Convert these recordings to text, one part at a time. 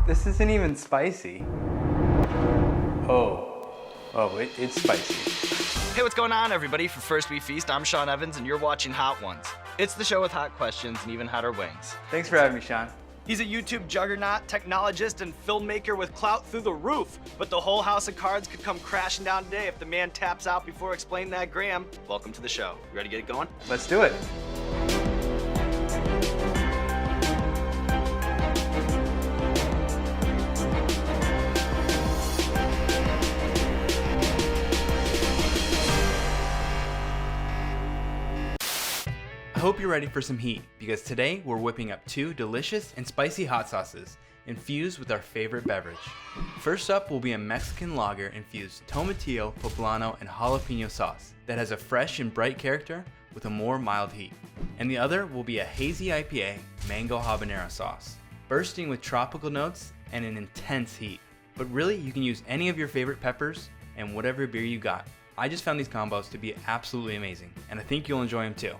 This isn't even spicy. Oh, it's spicy. Hey, what's going on, everybody? For First We Feast, I'm Sean Evans, and you're watching Hot Ones. It's the show with hot questions and even hotter wings. Thanks for having me, Sean. He's a YouTube juggernaut, technologist, and filmmaker with clout through the roof. But the whole house of cards could come crashing down today if the man taps out before explaining that gram. Welcome to the show. You ready to get it going? Let's do it. I hope you're ready for some heat, because today we're whipping up two delicious and spicy hot sauces infused with our favorite beverage. First up will be a Mexican lager infused tomatillo, poblano, and jalapeno sauce that has a fresh and bright character with a more mild heat. And the other will be a hazy IPA mango habanero sauce, bursting with tropical notes and an intense heat. But really, you can use any of your favorite peppers and whatever beer you got. I just found these combos to be absolutely amazing, and I think you'll enjoy them too.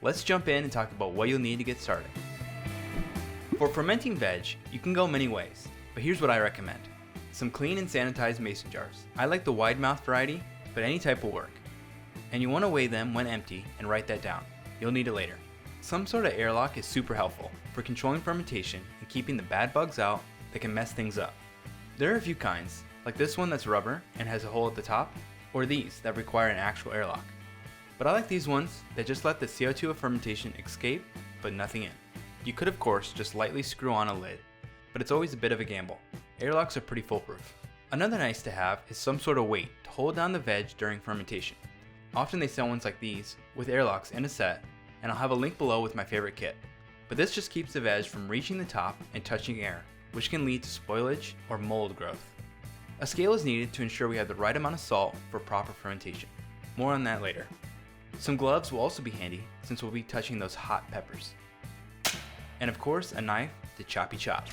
Let's jump in and talk about what you'll need to get started. For fermenting veg, you can go many ways, but here's what I recommend. Some clean and sanitized mason jars. I like the wide mouth variety, but any type will work. And you want to weigh them when empty and write that down. You'll need it later. Some sort of airlock is super helpful for controlling fermentation and keeping the bad bugs out that can mess things up. There are a few kinds, like this one that's rubber and has a hole at the top, or these that require an actual airlock. But I like these ones that just let the CO2 of fermentation escape, but nothing in. You could of course just lightly screw on a lid, but it's always a bit of a gamble. Airlocks are pretty foolproof. Another nice to have is some sort of weight to hold down the veg during fermentation. Often they sell ones like these with airlocks in a set, and I'll have a link below with my favorite kit. But this just keeps the veg from reaching the top and touching air, which can lead to spoilage or mold growth. A scale is needed to ensure we have the right amount of salt for proper fermentation. More on that later. Some gloves will also be handy since we'll be touching those hot peppers. And of course, a knife to choppy chop.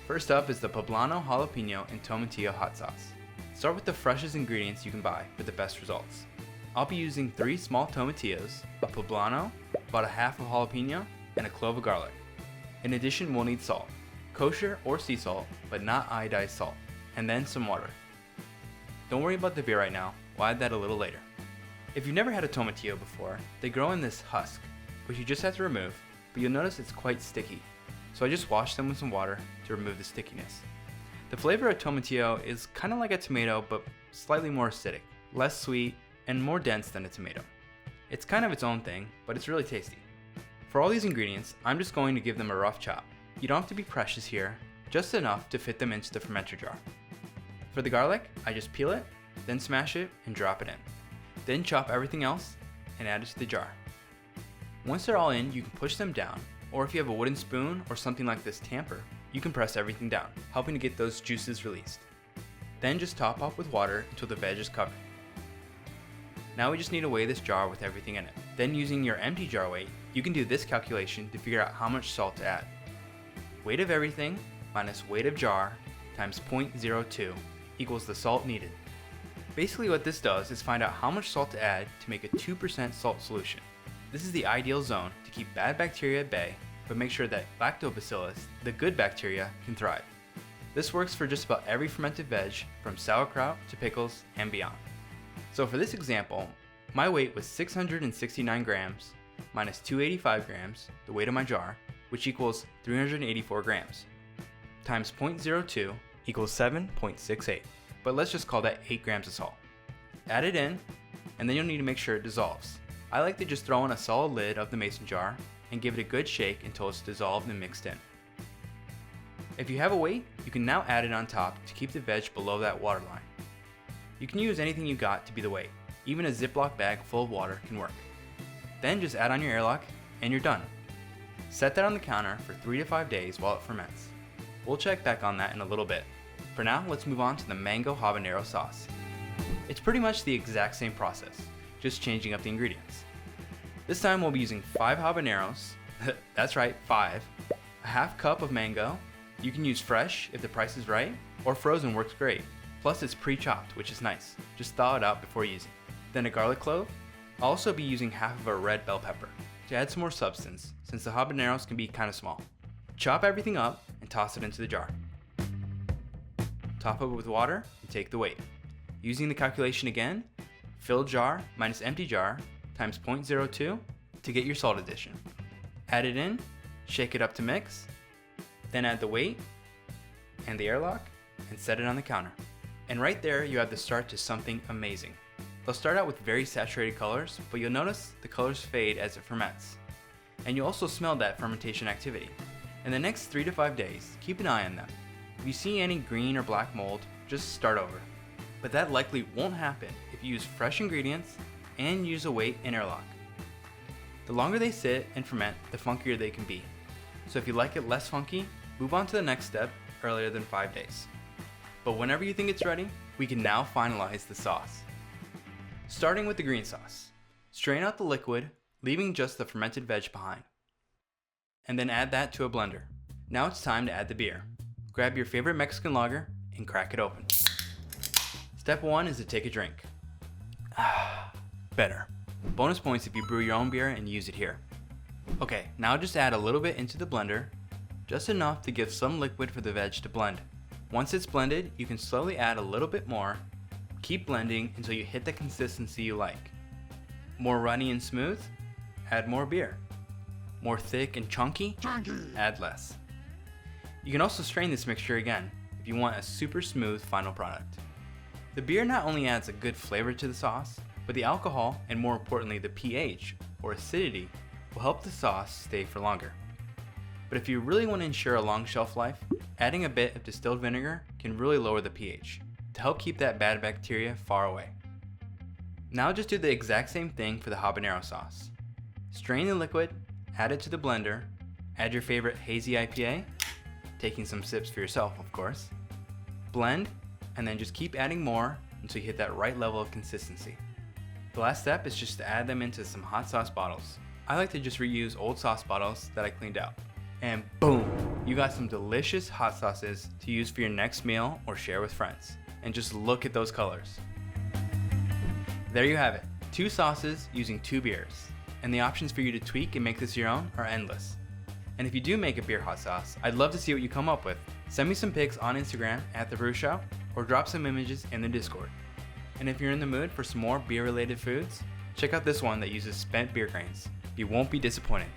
First up is the Poblano jalapeno and tomatillo hot sauce. Start with the freshest ingredients you can buy for the best results. I'll be using 3 small tomatillos, a poblano, about a half of jalapeno, and a clove of garlic. In addition, we'll need salt, kosher or sea salt, but not iodized salt, and then some water. Don't worry about the beer right now, we'll add that a little later. If you've never had a tomatillo before, they grow in this husk, which you just have to remove, but you'll notice it's quite sticky. So I just washed them with some water to remove the stickiness. The flavor of tomatillo is kind of like a tomato, but slightly more acidic, less sweet, and more dense than a tomato. It's kind of its own thing, but it's really tasty. For all these ingredients, I'm just going to give them a rough chop. You don't have to be precious here, just enough to fit them into the fermenter jar. For the garlic, I just peel it, then smash it and drop it in. Then chop everything else and add it to the jar. Once they're all in, you can push them down, or if you have a wooden spoon or something like this tamper, you can press everything down, helping to get those juices released. Then just top off with water until the veg is covered. Now we just need to weigh this jar with everything in it. Then using your empty jar weight, you can do this calculation to figure out how much salt to add. Weight of everything minus weight of jar times 0.02 equals the salt needed. Basically what this does is find out how much salt to add to make a 2% salt solution. This is the ideal zone to keep bad bacteria at bay, but make sure that lactobacillus, the good bacteria, can thrive. This works for just about every fermented veg, from sauerkraut to pickles and beyond. So for this example, my weight was 669 grams minus 285 grams, the weight of my jar, which equals 384 grams, times 0.02 equals 7.68. But let's just call that 8 grams of salt. Add it in, and then you'll need to make sure it dissolves. I like to just throw in a solid lid of the mason jar and give it a good shake until it's dissolved and mixed in. If you have a weight, you can now add it on top to keep the veg below that water line. You can use anything you got to be the weight. Even a Ziploc bag full of water can work. Then just add on your airlock and you're done. Set that on the counter for 3 to 5 days while it ferments. We'll check back on that in a little bit. For now, let's move on to the mango habanero sauce. It's pretty much the exact same process, just changing up the ingredients. This time we'll be using 5 habaneros, that's right, 5, a half cup of mango. You can use fresh if the price is right, or frozen works great. Plus it's pre-chopped, which is nice. Just thaw it out before using. Then a garlic clove. I'll also be using half of a red bell pepper to add some more substance, since the habaneros can be kind of small. Chop everything up and toss it into the jar. Top it with water and take the weight. Using the calculation again, fill jar minus empty jar times 0.02 to get your salt addition. Add it in, shake it up to mix, then add the weight and the airlock and set it on the counter. And right there you have the start to something amazing. They'll start out with very saturated colors, but you'll notice the colors fade as it ferments. And you'll also smell that fermentation activity. In the next 3 to 5 days, keep an eye on them. If you see any green or black mold, just start over. But that likely won't happen if you use fresh ingredients and use a weight and airlock. The longer they sit and ferment, the funkier they can be. So if you like it less funky, move on to the next step earlier than 5 days. But whenever you think it's ready, we can now finalize the sauce. Starting with the green sauce. Strain out the liquid, leaving just the fermented veg behind. And then add that to a blender. Now it's time to add the beer. Grab your favorite Mexican lager and crack it open. Step 1 is to take a drink. Better. Bonus points if you brew your own beer and use it here. Okay, now just add a little bit into the blender, just enough to give some liquid for the veg to blend. Once it's blended, you can slowly add a little bit more. Keep blending until you hit the consistency you like. More runny and smooth? Add more beer. More thick and chunky? Add less. You can also strain this mixture again if you want a super smooth final product. The beer not only adds a good flavor to the sauce, but the alcohol, and more importantly the pH, or acidity, will help the sauce stay for longer. But if you really want to ensure a long shelf life, adding a bit of distilled vinegar can really lower the pH to help keep that bad bacteria far away. Now just do the exact same thing for the habanero sauce. Strain the liquid, add it to the blender, add your favorite HAZY IPA, taking some sips for yourself of course, blend, and then just keep adding more until you hit that right level of consistency. The last step is just to add them into some hot sauce bottles. I like to just reuse old sauce bottles that I cleaned out. And boom, you got some delicious hot sauces to use for your next meal or share with friends. And just look at those colors. There you have it, 2 sauces using 2 beers. And the options for you to tweak and make this your own are endless. And if you do make a beer hot sauce, I'd love to see what you come up with. Send me some pics on Instagram at @TheBruSho or drop some images in the Discord. And if you're in the mood for some more beer related foods, check out this one that uses spent beer grains. You won't be disappointed.